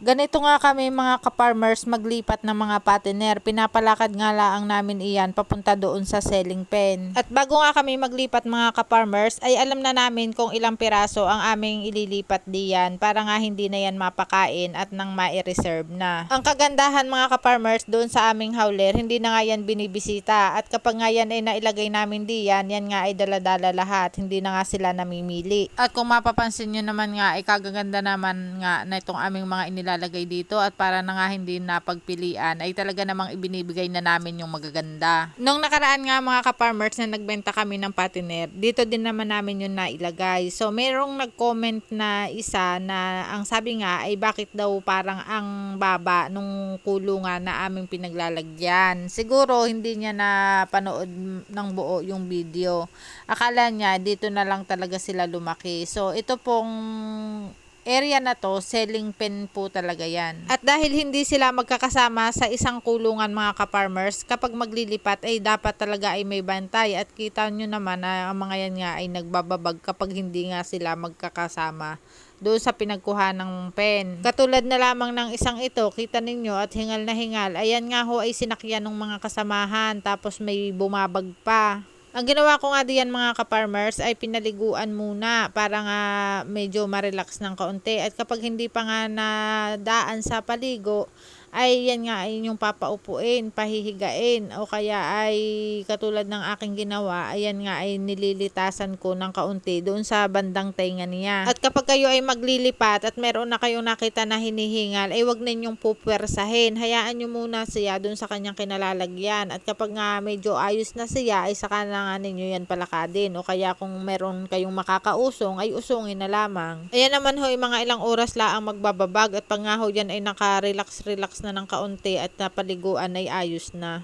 Ganito nga kami mga ka-farmers maglipat ng mga patiner. Pinapalakad nga lang namin iyan papunta doon sa selling pen. At bago nga kami maglipat mga ka-farmers ay alam na namin kung ilang piraso ang aming ililipat diyan para nga hindi na yan mapakain at nang mai-reserve na. Ang kagandahan mga ka-farmers doon sa aming howler, hindi na nga yan binibisita at kapag nga yan ay nailagay namin diyan, yan nga ay daladala lahat. Hindi na nga sila namimili. At kung mapapansin nyo naman nga ay kagaganda naman nga na itong aming mga inilalagay dito at para na nga hindi napagpilian ay talaga namang ibinibigay na namin yung magaganda. Nung nakaraan nga mga ka-farmers na nagbenta kami ng patiner, dito din naman namin yung nailagay. So merong nag-comment na isa na ang sabi nga ay bakit daw parang ang baba nung kulungan na aming pinaglalagyan. Siguro hindi niya na panood ng buo yung video. Akala niya dito na lang talaga sila lumaki. So ito pong area na to, selling pen po talaga yan. At dahil hindi sila magkakasama sa isang kulungan mga ka-farmers, kapag maglilipat ay dapat talaga ay may bantay. At kita nyo naman na ang mga yan nga ay nagbababag kapag hindi nga sila magkakasama doon sa pinagkuha ng pen. Katulad na lamang ng isang ito, kita ninyo at hingal na hingal. Ayan nga ho ay sinakyan ng mga kasamahan tapos may bumabag pa. Ang ginawa ko nga diyan mga ka-farmers ay pinaliguan muna para nga medyo ma-relax ng kaunti. At kapag hindi pa nga nadaan sa paligo, ay yan nga ay yung papaupuin, pahihigain o kaya ay katulad ng aking ginawa, ayan nga ay nililitasan ko ng kaunti doon sa bandang tenga niya. At kapag kayo ay maglilipat at meron na kayong nakita na hinihingal, ay wag ninyong pupwersahin. Hayaan nyo muna siya doon sa kanyang kinalalagyan. At kapag nga medyo ayos na siya, ay saka na nga ninyo yan palakadin. O kaya kung meron kayong makakausong, ay usungin na lamang. Ayan naman ho, mga ilang oras laang magbababag at pag nga ho yan ay naka-relax na ng kaunti at napaliguan ay ayos na.